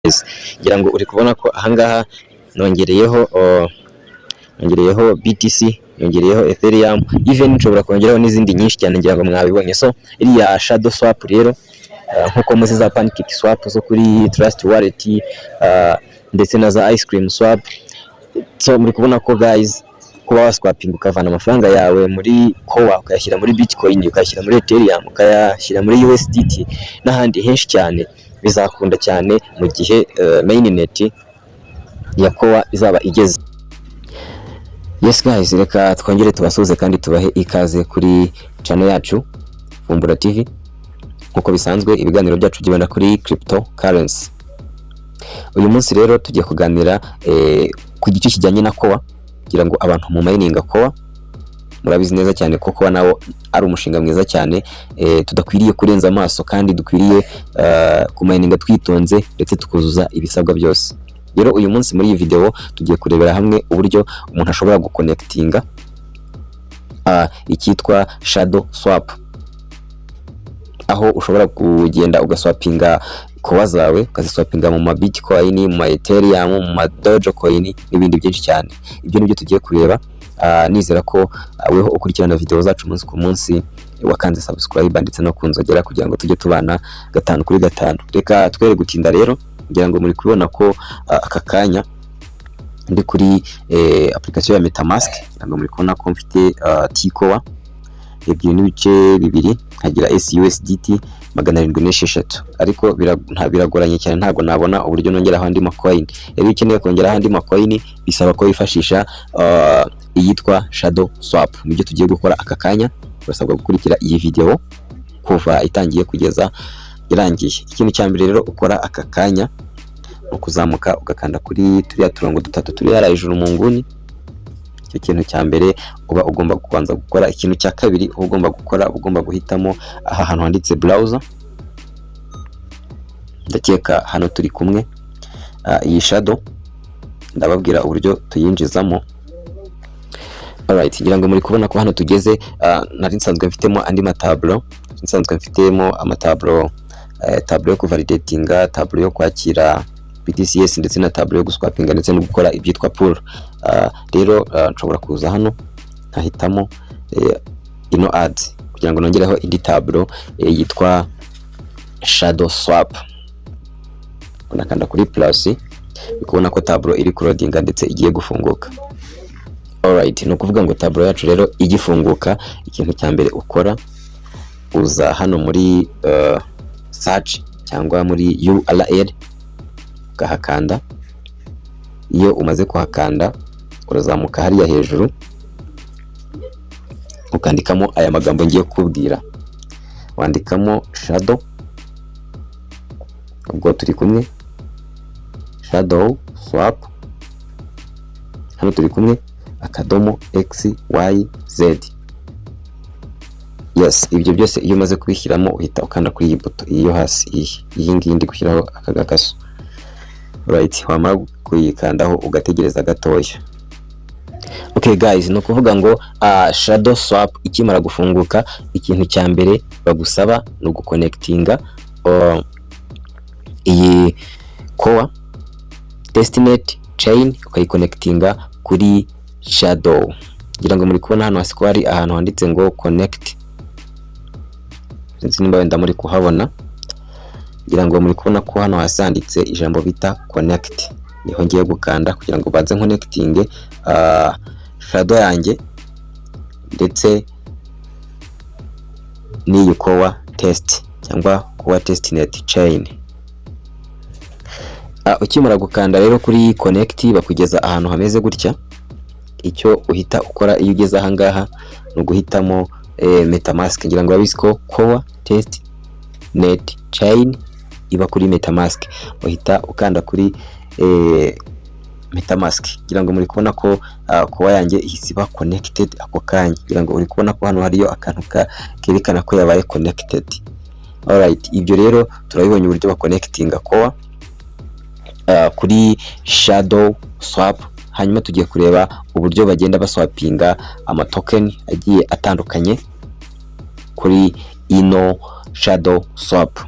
ngira ngo uri kubona ko ahangaha nongereyeho BTC, nongereyeho Ethereum, even nshobora kongeraho n'izindi nyinshi cyane ngira ngo mwabibonye. So iriya shadow swap rero nkuko muzi za pancake swap zo kuri trust wallet ndetse na za ice cream swap. So muri kubona ko guys, kuba waswaping ukavana amafaranga yawe muri kowa ukayashyira muri Bitcoin, ukayashyira muri Ethereum, ukayashyira muri USDT n'ahandi henshi cyane, bizakunda cyane mu gihe mainnet ya kowa izaba igeze. Yes guys, reka twongere tubasuze kandi tubahe ikaze kuri channel yacu Vumbura TV. Nkuko bisanzwe ibiganiro byacu byibanda kuri cryptocurrency. Uyu munsi rero tugiye kuganira ku gice kijyanye na kowa, kugira ngo abantu mu mining kowa murabizi neza cyane ko kowa nawo ari umushinga mwiza cyane, tudakwiriye kurenza amaso kandi dukwiriye ku mining twitonze ndetse tukuzuza ibisabwa byose. Rero uyu munsi muri iyi video tugiye kurebera hamwe uburyo umuntu ashobora guconnectinga icyitwa shadow swap, aho ushobora kugenda ugaswapinga kowa zawe, ukaziswapinga mu ma Bitcoin, mu ma Ethereum, mu ma Dogecoin n'ibindi byinshi cyane. Ibyo nibyo tugiye kureba. Nizera ko weho ukurikirana video zacu umunsi ku munsi wakanze subscribe ndetse no kunzogera kugira ngo tujye tubana 5 kuri 5. Reka twere gutinda rero, ngira ngo muri kubona ko aka kanya ndi kuri application ya MetaMask, ntabwo muri kubona ko mfite Tikowa ebyiri n'ibice bibiri, nkagira USDT 706, ariko biragoranye cyane, ntabwo nabona uburyo nongeraho andi macoin. Rero ukeneye kongeraho andi macoin bisaba ko wifashisha iyitwa shadow swap. Nibyo tugiye gukora aka kanya, urasabwa gukurikira iyi video kuva itangiye kugeza irangiye. Ikintu cya mbere rero ukora aka kanya ukuzamuka ugakanda kuri turiya turongo dutatu turi hara hejuru mu nguni. Icyo kintu cya mbere uba ugomba kubanza gukora. Ikintu cya kabiri ugomba gukora, ugomba guhitamo aha hantu handitse browser. Ndakeka hano turi kumwe. Iyi shadow ndababwira uburyo tuyinjizamo. Alright, ngira ngo muri kubona ko hano tugeze. Nari nsanzwe mfitemo andi matablo, nsanzwe mfitemo amatablo, tablo yo kuvalidatinga, tablo yo kwakira BTCS ndetse na tablo yo guswapinga ndetse no gukora ibyitwa pool. Rero nshobora kuza hano nkahitamo ino ads kugira ngo nongereho indi tablo yitwa shadow swap. Unakanda kuri plus, ukubona ko tablo iri kurodinga ndetse igiye gufunguka. Alright, no kuvuga ngo tablo yacu rero igifunguka, ikintu cya mbere ukora uza hano muri search cyangwa muri URL ukahakanda. Iyo umaze kuhakanda urazamuka hariya hejuru ukandikamo aya magambo ngiye kubwira. Wandikamo shadow, ubwo turi kumwe, shadow swap, hano turi kumwe, akadomo XYZ. Yes, ibyo byose iyo umaze kubishyiramo uhita ukanda kuri iyi buto iyo hasi, iyi ngiyi ndi gushyiraho aka gakaso. Right, wamara kuyikandaho ugategereza gatoya. Okay guys, no kuvuga ngo shadow swap ikimara gufunguka, ikintu cya mbere bagusaba no guconnectinga iyi kowa testnet chain, ukayiconnectinga kuri shadow. Ngira ngo muri kubona hano hasi ko hari ahantu handitse ngo connect, sinzi nimba wenda muri kuhabona. Ngira ngo muri kubona ko hano hasi handitse ijambo bita connect, niho ngiye gukanda kugira ngo baze connecting shadow yanjye ndetse n'iyi kowa test cyangwa kowa testnet chain. Ukimara gukanda rero kuri connect bakugeza ahantu hameze gutya. Icyo uhita ukora iyo ugeze aha ngaha no guhitamo MetaMask. Ngira ngo babizi ko kowa testnet chain iba kuri MetaMask, uhita ukanda kuri MetaMask. Ngira ngo muri kubona ko kowa yanjye ihisiba connected ako kanya. Ngira ngo uri kubona ko hano hariyo akantu kerekana ko yabaye connected. Alright, ibyo rero turabibonye uburyo ba connectinga kowa kuri shadow swap. Hanyuma tugiye kureba uburyo bagenda baswapinga amatoken agiye atandukanye kuri ino shadow swap.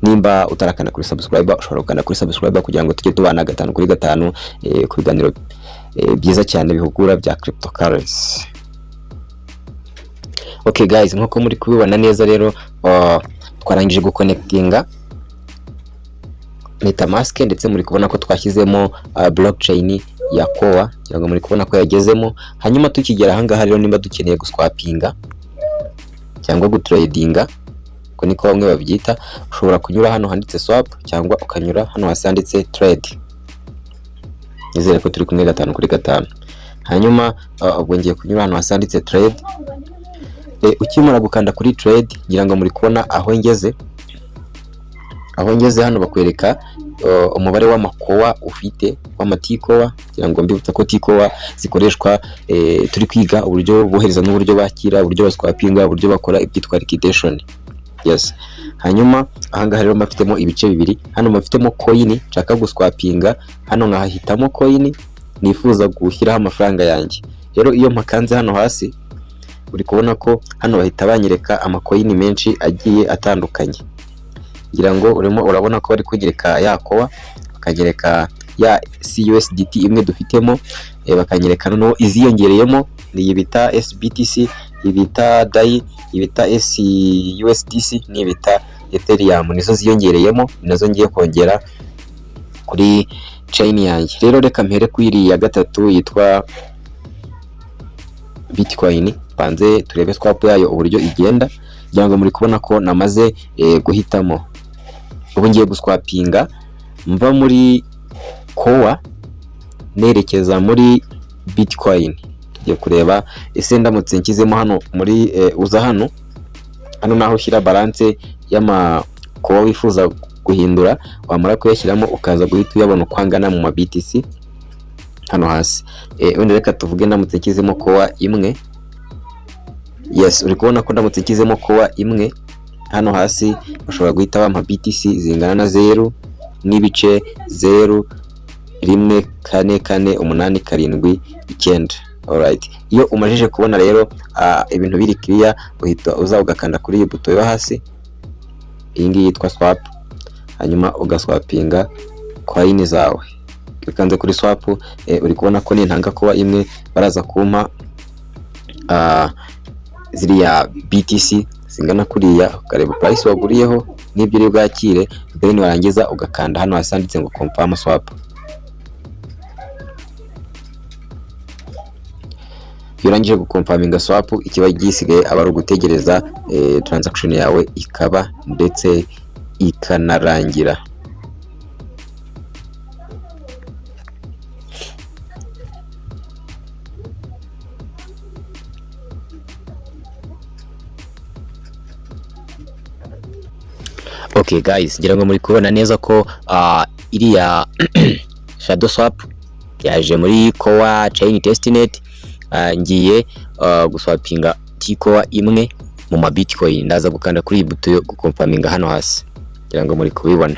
nimba utarakanda kuri subscribe ushobora gukanda kuri subscribe kugira ngo tujye tubana 5 kuri 5 ku biganiro byiza cyane bihugura bya cryptocurrency. Okay guys, nkuko muri kubibona neza rero twarangije guconnectinga MetaMask ndetse muri kubona ko twashyizemo blockchain ya Koa, cyangwa muri kubona ko yagezemo. Hanyuma tukigera aha ngaha rero nimba dukeneye guswapinga cyangwa gutradinga ko niko bamwe babyita, ushobora kunyura hano handitse swap cyangwa ukanyura hano hasanditse trade. Nizere ko turi kumwe 5 kuri 5. Hanyuma ubwo ngiye kunyura hano hasanditse trade. Ukimara gukanda kuri trade ngira ngo muri kubona aho ngeze hano bakwereka umubare w'amakoa ufite w'amatikoa, kugira ngo mbibutsa ko tikoa zikoreshwa turi kwiga uburyo bohereza n'uburyo bakira, uburyo baswapinga, uburyo bakora ibyitwa liquidation. Yes. Hanyuma ahangaha rero mafitemo ibice bibiri. Hano mafitemo coin nshaka guswapinga, hano nkahitamo coin nifuza gushyiraho amafaranga yanjye. Rero iyo mpakanze hano hasi uri kubona ko hano bahita banyereka amacoin menshi agiye atandukanye. Ngira ngo urimo urabona ko bari kugereka ya Koa, bakagereka ya CUSDT imwe dufitemo, bakanyereka no iziyongereyemo ni bita SBTC, ibita DAI, ibita SUSDC, ni bita Ethereum, nizo ziyongereyemo, nazo ngiye kongera kuri chain yanjye. Rero reka mpere kwiri ya gatatu yitwa Bitcoin, banze turebe swap yayo uburyo igenda. Ngira ngo muri kubona ko namaze guhitamo. Ubu ngiye guswapinga mva muri Koa nerekeza muri Bitcoin. Tugiye kureba ese ndamutse nkizemo hano muri uza hano naho ushyira balance y'ama Koa wifuza guhindura, wamara kuyashyiramo ukaza guhita uyabona kwangana mu BTC hano hasi. Wenda reka tuvuge ndamutse nkizemo Koa imwe. Yes, uri kubona ko ndamutse nkizemo Koa imwe hano hasi bashobora guhita bampa BTC zingana na 0 n'ibice 0.14487 alright. Iyo umajije kubona rero ibintu biri clear, uhita uza ugakanda kuri iyi buto yo hasi, iyi ngiyi yitwa swap, hanyuma ugaswapinga coin zawe. Ukanze kuri swap uri kubona ko nintanga Koa imwe baraza kumpa ziriya BTC zingana kuriya, ukareba price waguriyeho n'ibyo uri bwakire, then warangiza ugakanda hano hasanditse ngo confirm swap. Iyo urangije gukonfaminga swap, ikiba gisigaye aba ari ugutegereza transaction yawe ikaba ndetse ikanarangira. Okay guys, ngira ngo muri kubona neza ko iriya shadowswap yaje muri Koa chain testnet. Ngiye guswapinga tikoa imwe mu ma Bitcoin. Ndaza gukanda kuri buto yo gukonfaminga hano hasi, ngira ngo muri kubibona.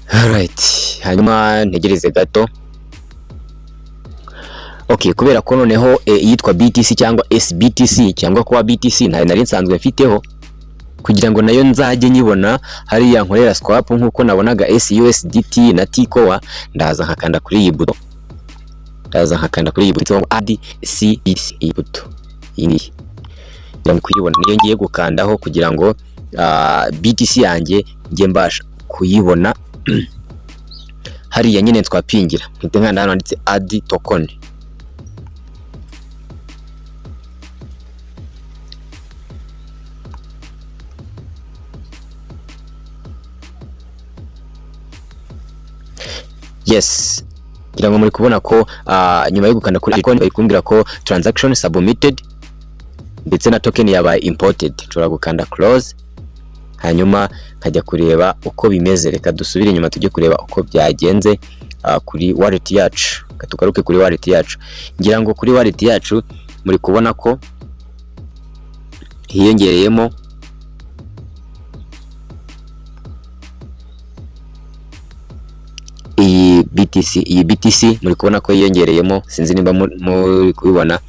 Alright, hanyuma ntegereze gato. Okay, kubera ko noneho yitwa BTC cyangwa SBTC cyangwa Koa BTC nari nsanzwe mfiteho, kugira ngo nayo nzajye nyibona hariya nkorera swap nkuko nabonaga SUSDT na tikoa, ndaza nkakanda kuri iyi buto. Add CBC iyi buto. Iyi ngiye kuyibona, niyo ngiye gukandaho kugira ngo BTC yanjye ngiye mbasha kuyibona hariya nyine twapingira. Mpite nkanda hano handitse add token. Yes, ngira ngo muri kubona ko nyuma yo gukanda kuri icon bayikumbira ko transaction submitted ndetse na token yabaye imported. Nshobora gukanda close, hanyuma nkajya kureba uko bimeze. Reka dusubire inyuma tujye kureba uko byagenze kuri wallet yacu. Katugaruke kuri wallet yacu. Ngira ngo kuri wallet yacu muri kubona ko hiyongereyemo iyi BTC muri kubona ko yiyongereyemo, sinzi nimba muri kubibona.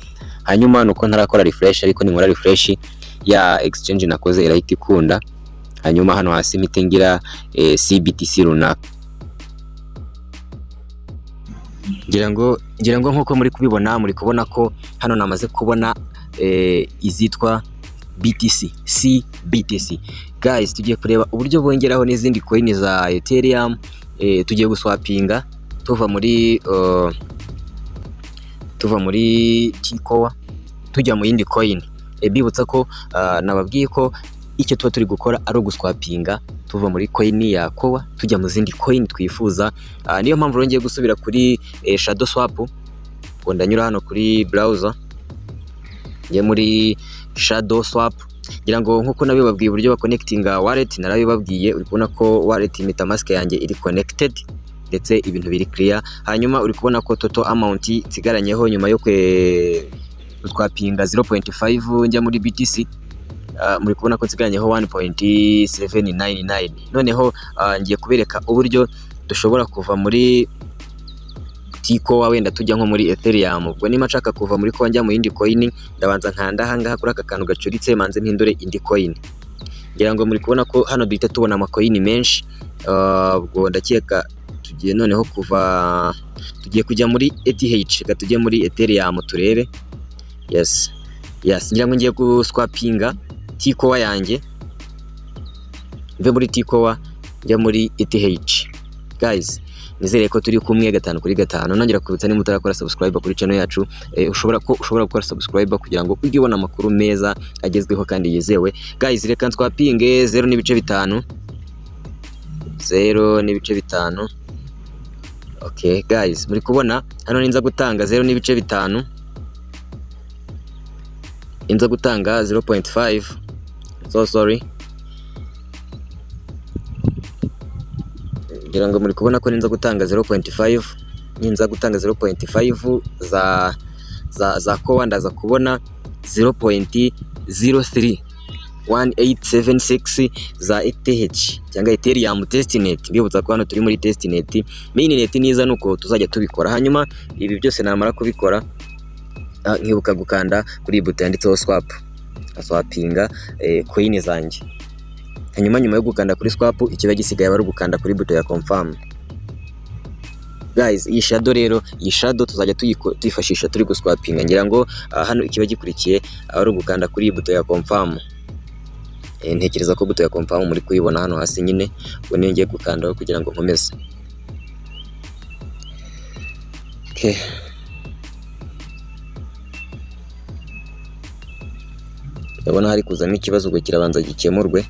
Hanyuma nuko ntarakora refresh, ariko ninkora refresh ya exchange nakoze irahita ikunda. hanyuma hano hasi mpite ngira CBTC runaka. ngira ngo nkuko muri kubibona, muri kubona ko hano namaze kubona izitwa BTC, CBTC. Guys, tugiye kureba uburyo bongeraho n'izindi coin za Ethereum. Tugiye guswapinga tuva muri cyangwa tujya mu yindi coin. Bibutsa ko nababwiye ko icyo tuba turi gukora ari uguswapinga tuva muri coin ya kowa tujya mu zindi coin twifuza. Niyo mpamvu rongeye gusubira kuri shadowswap. Ngo ndanyura hano kuri browser, ngiye muri shadowswap. Ngira ngo nkuko nabibabwiye uburyo ba connectinga wallet, narabibabwiye. Uri kubona ko wallet MetaMask yanjye iri connected ndetse ibintu biri clear. Hanyuma uri kubona ko total amount nsigaranyeho nyuma yo twapinga 0.5 njya muri BTC. Muri kubona ko nsigaranyeho 1.799. Noneho ngiye kubereka uburyo dushobora kuva muri Tiko wenda tujya nko muri Ethereum. Ubwo nima nshaka kuva muri ko njya mu yindi coin, ndabanza nkanda ahangaha kuri aka kantu gacuritse, manze mpindure indi coin. Ngira ngo muri kubona ko hano duhita tubona amacoin menshi. Ubwo ndakeka tugiye noneho tugiye kujya muri ETH, tujye muri Ethereum turebe. Yes, ngira ngo ngiye guswapinga Tiko yanjye, mve muri Tiko njya muri ETH. Guys, nizere ko turi kumwe 5 kuri 5. Nongera kubitsa ni mutarakora subscribe kuri channel yacu. Ushobora gukora subscribe kugira ngo ujye ubona amakuru meza agezweho kandi yizewe. Guys, reka twapinge 0.5. 0.5. Okay guys, muri kubona hano ninza gutanga 0.5, inza gutanga 0.5. So sorry. Ngira ngo muri kubona ko ninza gutanga 0.5, ninza gutanga 0.5 za kowa, ndaza kubona 0.031876 za ETH cyangwa Ethereum testnet. Bibutsa ko hano turi muri testnet. Mainnet niza nuko tuzajya tubikora. Hanyuma ibi byose namara kubikora, nkibuka gukanda kuri button yanditseho swap, aswapinga coin zanjye. Hanyuma nyuma yo gukanda kuri swap, ikiba gisigaye bari gukanda kuri button ya confirm. Guys, iyi shadow rero, iyi shadow tuzajya tuyifashisha turi guswapinga. Ngira ngo hano ikiba gikurikiye ari gukanda kuri button ya confirm. Ntekereza ko button ya confirm muri kuyibona hano hasi nyine. Ubwo niyo ngiye gukandaho kugira ngo nkomeze. Okay. Ndabona hari kuzamo ikibazo, ubwo kirabanza gikemurwe.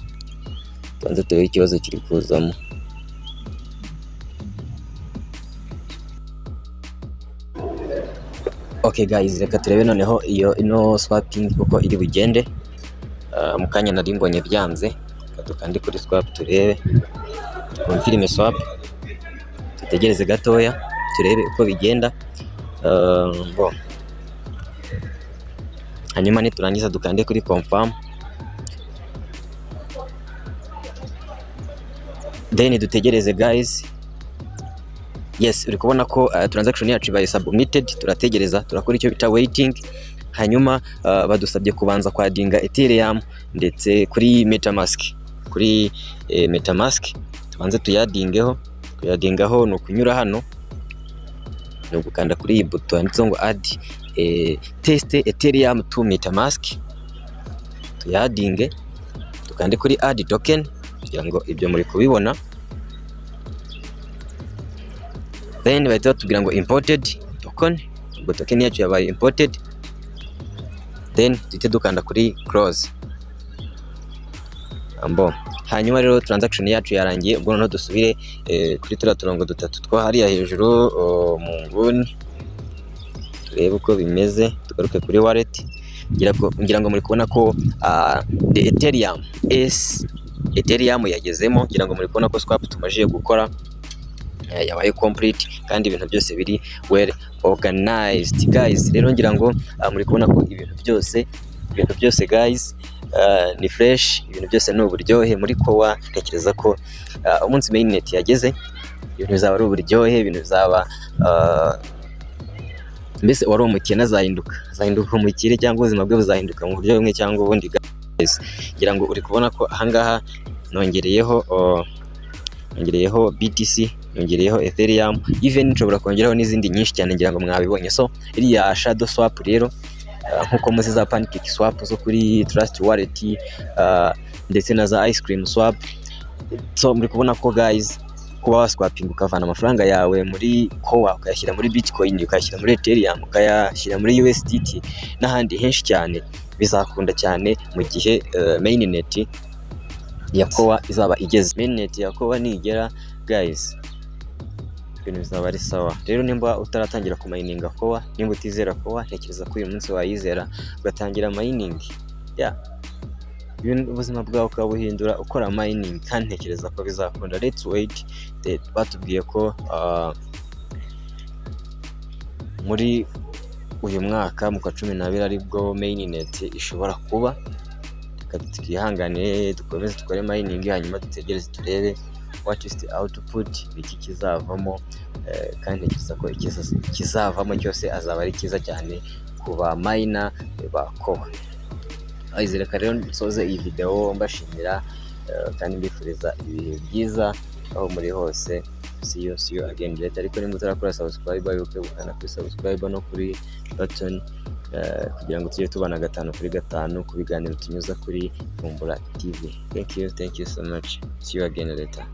Tubanze turebe ikibazo kiri kuzamo. Okay guys, reka turebe noneho ino swapping kuko iri bugende. Mu kanya nari mbonye byanze. Dukande kuri swap turebe. Confirm swap. Tutegereze gatoya turebe uko bigenda. Hanyuma niturangiza dukande kuri confirm. Then dutegereze guys. Yes, uri kubona ko transaction yacu ibaye submitted. Turategereza, turakora icyo bita waiting. Hanyuma badusabye kubanza kwadinga Ethereum ndetse kuri MetaMask. Kuri MetaMask tubanze tuyadingeho. Kuyadingaho no kunyura hano, no gukanda kuri iyi button yanditseho ngo add test Ethereum to MetaMask. Tuyadinge, tukande kuri add token kugira ngo ibyo muri kubibona. Then bahita tubwira ngo imported token. Ubwo token yacu yabaye imported. Then duhita dukanda kuri close. Hanyuma rero transaction yacu yarangiye. Ubwo noneho dusubire kuri turiya turongo dutatu two hariya hejuru mu nguni, turebe uko bimeze. Tugaruke kuri wallet. Ngira ngo muri kubona ko Ethereum yagezemo. Ngira ngo muri kubona ko swap tumajiye gukora yabaye complete kandi ibintu byose biri well organized. Guys, rero ngira ngo muri kubona ko ibintu byose guys ni fresh, ibintu byose ni uburyohe muri kowa. Tekereza ko umunsi mainnet yageze, ibintu bizaba ari uburyohe, ibintu bizaba mbese wari umukene azahinduka umukire, cyangwa ubuzima bwe buzahinduka mu buryo bumwe cyangwa ubundi. Guys, ngira ngo uri kubona ko ahangaha nongereyeho BTC, nongereyeho Ethereum, even nshobora kongeraho n'izindi nyinshi cyane ngira ngo mwabibonye. So iriya shadow swap rero nkuko muzi za pancake swap zo kuri Trust Wallet ndetse na za ice cream swap. So muri kubona ko guys, kuba waswaping ukavana amafaranga yawe muri kowa ukayashyira muri Bitcoin, ukayashyira muri Ethereum, ukayashyira muri USDT n'ahandi henshi cyane, bizakunda cyane mu gihe mainnet ya kowa izaba igeze. Mainnet ya kowa nigera guys, ibintu bizaba ari sawa. Rero nimba utaratangira ku mining kowa, nimba utizera kowa, ntekereza ko uyu munsi wayizera ugatangira mining. Ubuzima bwawe ukabuhindura ukora mining, kandi ntekereza ko bizakunda. Let's wait. Batubwiye ko muri uyu mwaka mu kwa 12 aribwo mainnet ishobora kuba. Twihangane dukomeze dukore mining, hanyuma dutegereze turebe what is the output, iki kizavamo, kandi ntekereza ko kizavamo cyose azaba ari cyiza cyane ku ba miner ba kowa. Reka rero nsoze iyi video mbashimira kandi mbifuriza ibihe byiza aho muri hose. See you again later. Ariko nimba utarakora subscribe, wibuke gukanda kuri subscribe no kuri button kugira ngo tujye tubana 5 kuri 5 ku biganiro tunyuza kuri Vumbura TV. Thank you so much. See you again later.